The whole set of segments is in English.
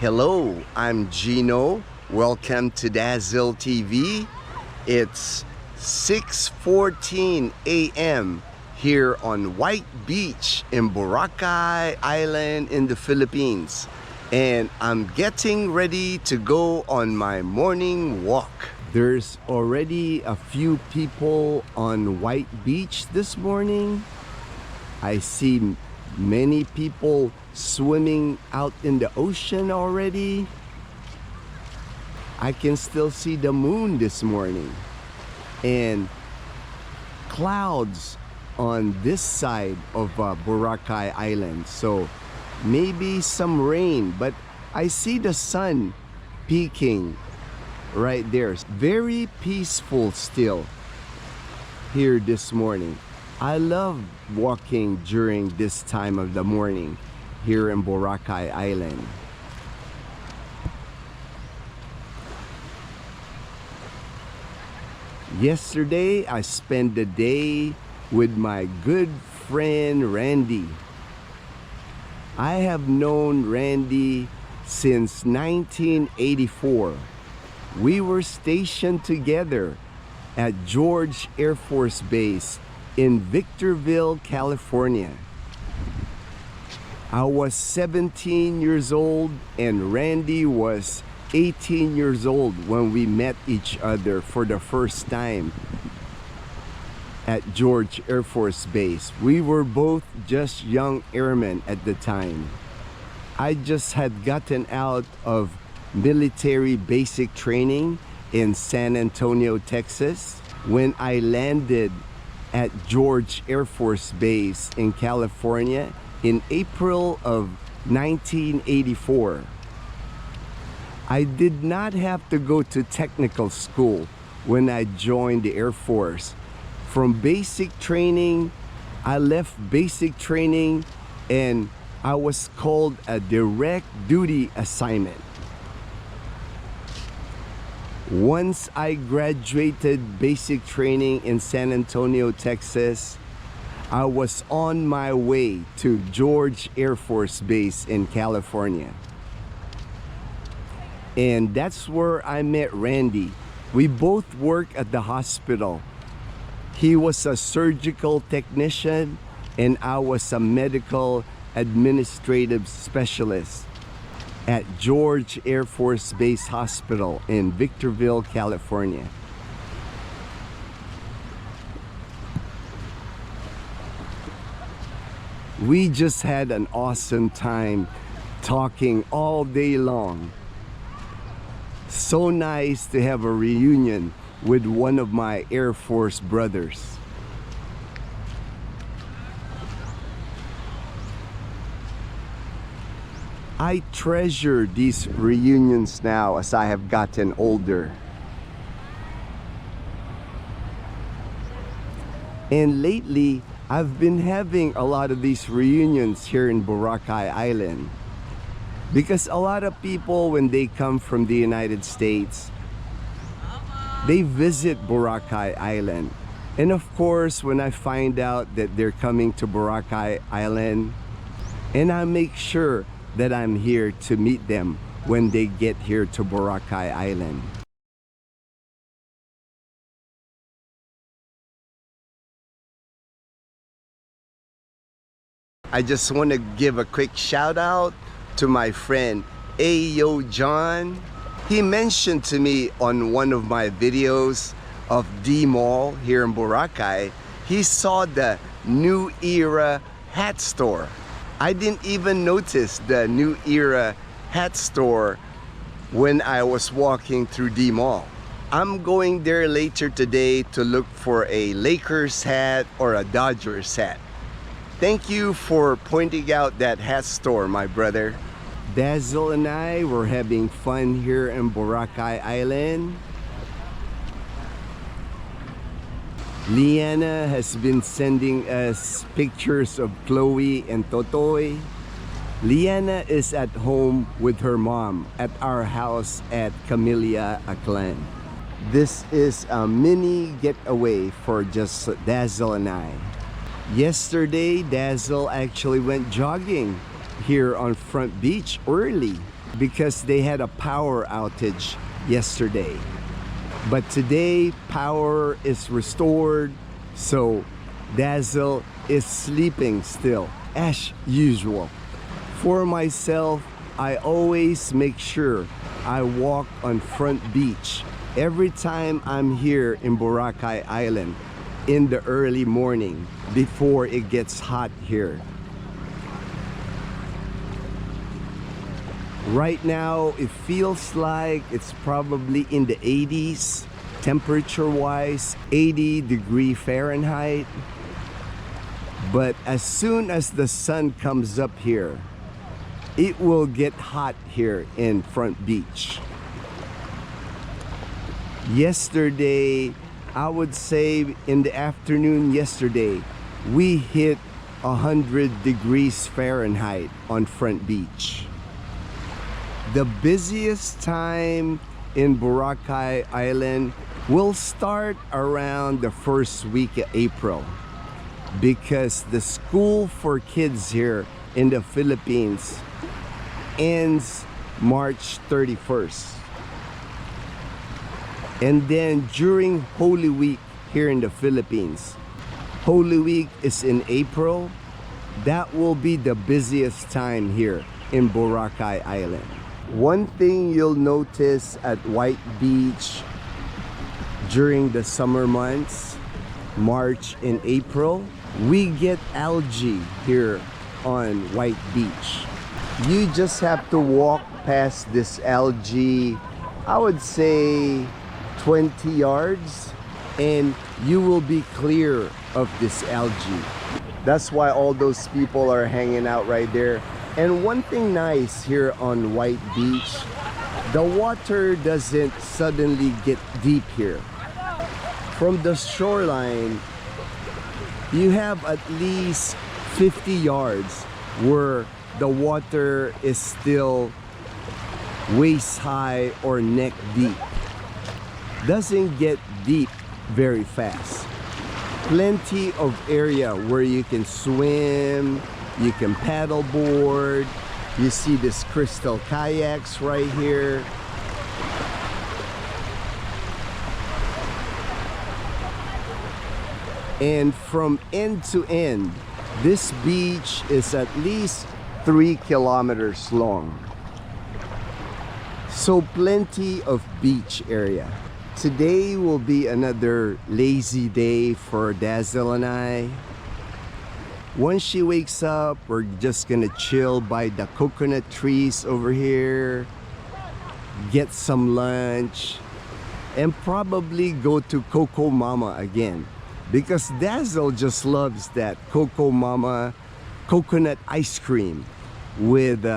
Hello, I'm Gino. Welcome to Dazzle TV. It's 6:14 a.m. here on White Beach in Boracay Island in the Philippines. And I'm getting ready to go on my morning walk. There's already a few people on White Beach this morning. I see many people swimming out in the ocean already. I can still see the moon this morning and clouds on this side of Boracay Island, so maybe some rain, but I see the sun peeking right there. Very peaceful still here this morning. I love walking during this time of the morning here in Boracay Island. Yesterday, I spent the day with my good friend Randy. I have known Randy since 1984. We were stationed together at George Air Force Base in Victorville, California. I was 17 years old and Randy was 18 years old when we met each other for the first time at George Air Force Base. We were both just young airmen at the time. I just had gotten out of military basic training in San Antonio, Texas, when I landed at George Air Force Base in California in April of 1984. I did not have to go to technical school when I joined the Air Force. From basic training, I left basic training and I was called a direct duty assignment. Once I graduated basic training in San Antonio, Texas, I was on my way to George Air Force Base in California. And that's where I met Randy. We both worked at the hospital. He was a surgical technician and I was a medical administrative specialist at George Air Force Base Hospital in Victorville, California. We just had an awesome time talking all day long. So nice to have a reunion with one of my Air Force brothers. I treasure these reunions now as I have gotten older. And lately, I've been having a lot of these reunions here in Boracay Island. Because a lot of people, when they come from the United States, they visit Boracay Island. And of course, when I find out that they're coming to Boracay Island, and I make sure that I'm here to meet them when they get here to Boracay Island. I just want to give a quick shout out to my friend Ayo John. He mentioned to me on one of my videos of D Mall here in Boracay, he saw the New Era hat store. I didn't even notice the New Era hat store when I was walking through D Mall. I'm going there later today to look for a Lakers hat or a Dodgers hat. Thank you for pointing out that hat store, my brother. Dazzle and I were having fun here in Boracay Island. Liana has been sending us pictures of Chloe and Totoy. Liana is at home with her mom at our house at Carmela, Aklan. This is a mini getaway for just Dazzle and I. Yesterday, Dazzle actually went jogging here on Front Beach early. because they had a power outage yesterday. But today, power is restored, so Dazzle is sleeping still, as usual. For myself, I always make sure I walk on Front Beach every time I'm here in Boracay Island in the early morning before it gets hot here. Right now, it feels like it's probably in the 80s, temperature-wise, 80°F. But as soon as the sun comes up here, it will get hot here in Front Beach. Yesterday, I would say in the afternoon yesterday, we hit 100°F on Front Beach. The busiest time in Boracay Island will start around the first week of April, because the school for kids here in the Philippines ends March 31st. And then during Holy Week here in the Philippines, Holy Week is in April. That will be the busiest time here in Boracay Island. One thing you'll notice at White Beach during the summer months, March and April, we get algae here on White Beach. You just have to walk past this algae, I would say 20 yards, and you will be clear of this algae. That's why all those people are hanging out right there. And one thing nice here on White Beach, the water doesn't suddenly get deep here. From the shoreline, you have at least 50 yards where the water is still waist high or neck deep. Doesn't get deep very fast. Plenty of area where you can swim, you can paddleboard. You see this crystal kayaks right here. And from end to end, this beach is at least 3 kilometers long. So plenty of beach area. Today will be another lazy day for Dazzle and I. Once she wakes up, we're just gonna chill by the coconut trees over here, get some lunch, and probably go to Coco Mama again, because Dazzle just loves that Coco Mama coconut ice cream with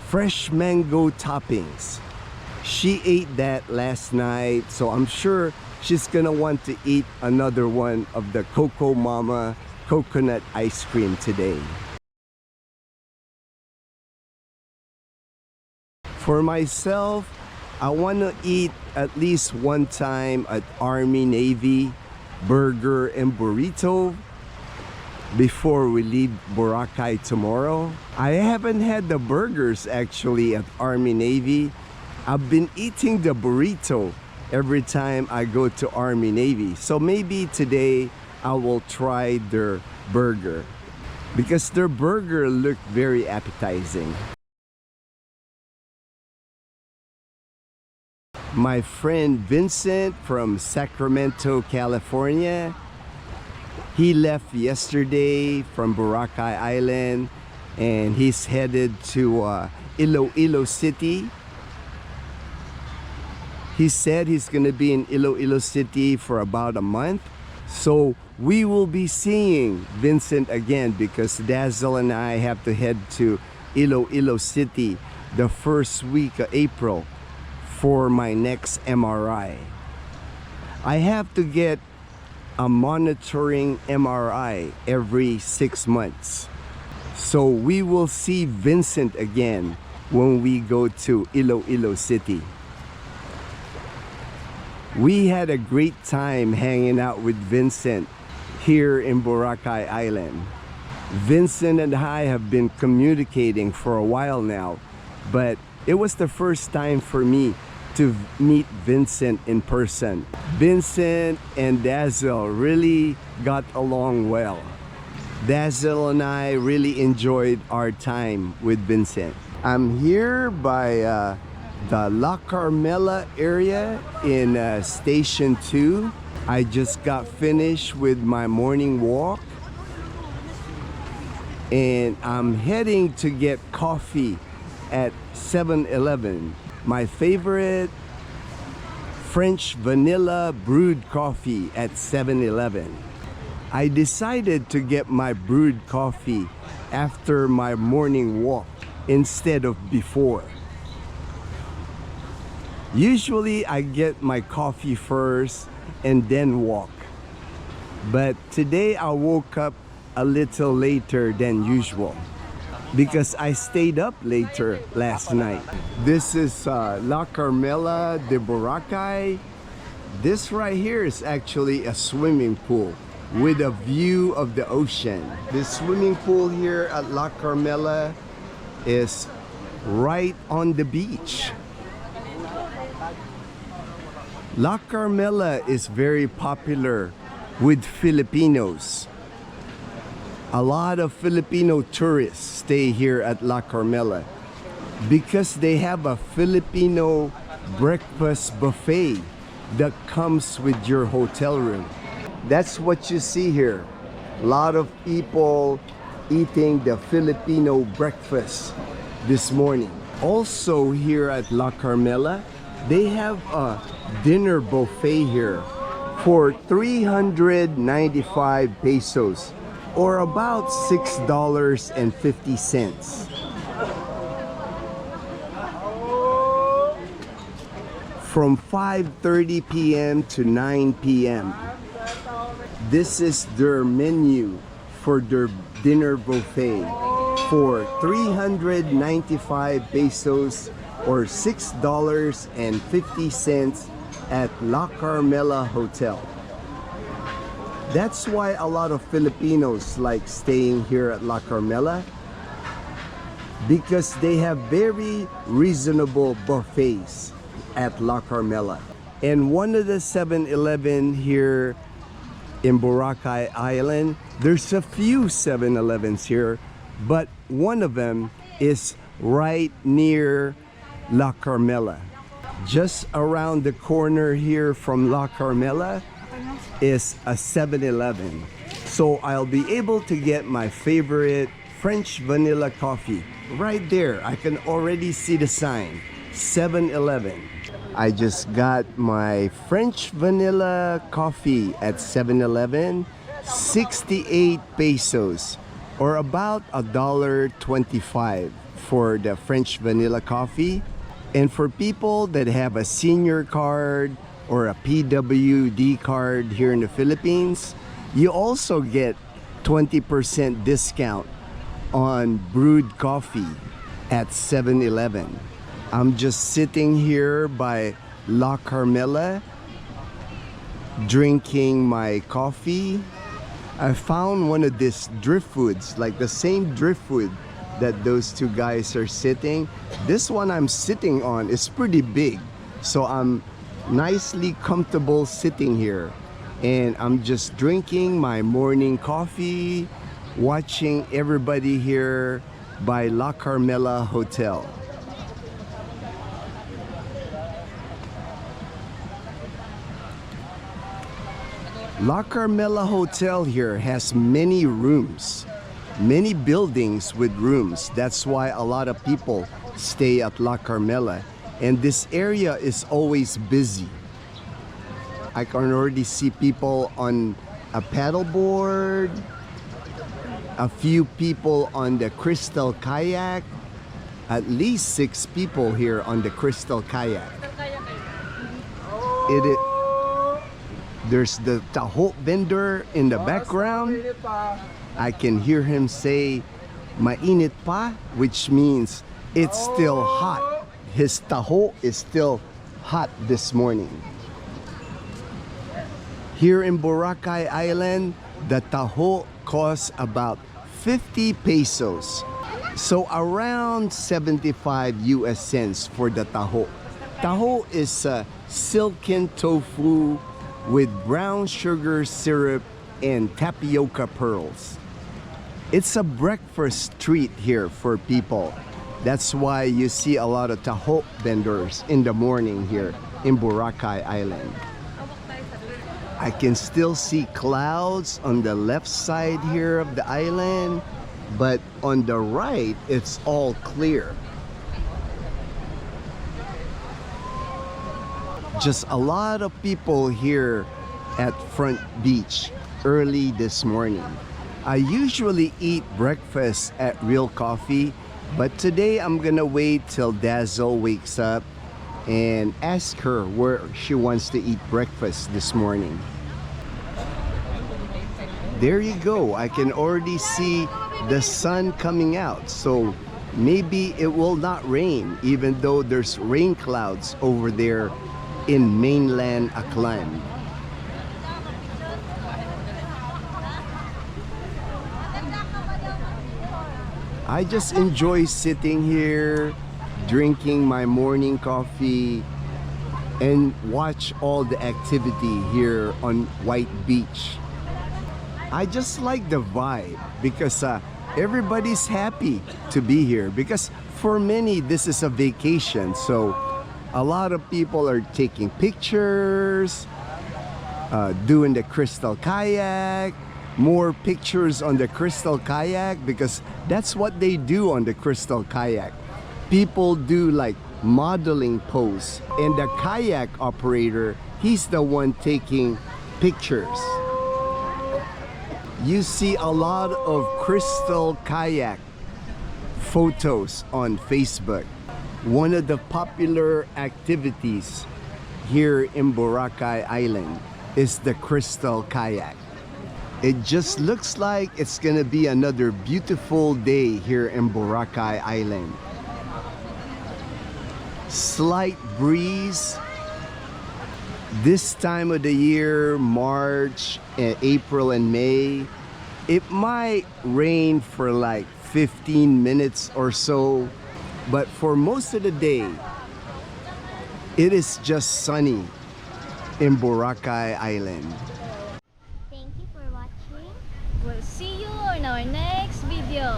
fresh mango toppings. She ate that last night, so I'm sure she's gonna want to eat another one of the Coco Mama coconut ice cream today. For myself, I want to eat at least one time at Army Navy burger and burrito before we leave Boracay tomorrow. I haven't had the burgers actually at Army Navy. I've been eating the burrito every time I go to Army Navy. So maybe today I will try their burger, because their burger looked very appetizing. My friend Vincent from Sacramento, California, he left yesterday from Boracay Island and he's headed to Iloilo City. He said he's gonna be in Iloilo City for about a month. So we will be seeing Vincent again, because Dazzle and I have to head to Iloilo City the first week of April for my next MRI. I have to get a monitoring MRI every 6 months. So we will see Vincent again when we go to Iloilo City. We had a great time hanging out with Vincent here in Boracay Island. Vincent and I have been communicating for a while now, but It was the first time for me to meet Vincent in person. Vincent and Dazzle really got along well. Dazzle and I really enjoyed our time with Vincent. I'm here by the La Carmela area in Station 2. I just got finished with my morning walk and I'm heading to get coffee at 7-Eleven. My favorite French vanilla brewed coffee at 7-Eleven. I decided to get my brewed coffee after my morning walk instead of before. Usually I get my coffee first and then walk. But today I woke up a little later than usual because I stayed up later last night. This is La Carmela de Boracay. This right here is actually a swimming pool with a view of the ocean. The swimming pool here at La Carmela is right on the beach. La Carmela is very popular with Filipinos. A lot of Filipino tourists stay here at La Carmela because they have a Filipino breakfast buffet that comes with your hotel room. That's what you see here. A lot of people eating the Filipino breakfast this morning. Also here at La Carmela, they have a dinner buffet here for 395 pesos or about $6.50. From 5:30 p.m. to 9 p.m. This is their menu for their dinner buffet for 395 pesos or $6.50 at La Carmela Hotel. That's why a lot of Filipinos like staying here at La Carmela, because they have very reasonable buffets at La Carmela. And one of the 7-Eleven here in Boracay Island, there's a few 7-Elevens here, but one of them is right near La Carmela. Just around the corner here from La Carmela is a 7-Eleven. So I'll be able to get my favorite French vanilla coffee right there. I can already see the sign, 7-Eleven. I just got my French vanilla coffee at 7-Eleven, 68 pesos or about $1.25 for the French vanilla coffee. And for people that have a senior card or a PWD card here in the Philippines, you also get 20% discount on brewed coffee at 7-Eleven. I'm just sitting here by La Carmela drinking my coffee. I found one of these driftwoods, like the same driftwood that those two guys are sitting. This one I'm sitting on is pretty big, so I'm nicely comfortable sitting here, and I'm just drinking my morning coffee, watching everybody here by La Carmela Hotel. La Carmela Hotel here has many rooms, many buildings with rooms. That's why a lot of people stay at La Carmela, and this area is always busy. I can already see people on a paddleboard, a few people on the crystal kayak, at least 6 people here on the crystal kayak. There's the taho vendor in the background. I can hear him say, mainit pa, which means it's still hot. His taho is still hot this morning. Here in Boracay Island, the taho costs about 50 pesos. So around 75 US cents for the taho. Taho is silken tofu with brown sugar syrup and tapioca pearls. It's a breakfast treat here for people. That's why you see a lot of taho vendors in the morning here in Boracay Island. I can still see clouds on the left side here of the island, but on the right, it's all clear. Just a lot of people here at Front Beach early this morning. I usually eat breakfast at Real Coffee, but today I'm gonna wait till Dazzle wakes up and ask her where she wants to eat breakfast this morning. There you go. I can already see the sun coming out, so maybe it will not rain, even though there's rain clouds over there in mainland Aklan. I just enjoy sitting here, drinking my morning coffee, and watch all the activity here on White Beach. I just like the vibe because everybody's happy to be here, because for many this is a vacation, so a lot of people are taking pictures, doing the crystal kayak, more pictures on the crystal kayak, because that's what they do on the crystal kayak. People do like modeling pose, and the kayak operator, he's the one taking pictures. You see a lot of crystal kayak photos on Facebook. One of the popular activities here in Boracay Island is the crystal kayak. It just looks like it's gonna be another beautiful day here in Boracay Island. Slight breeze. This time of the year, March, April and May, it might rain for like 15 minutes or so, but for most of the day, it is just sunny in Boracay Island. Thank you for watching. We'll see you in our next video.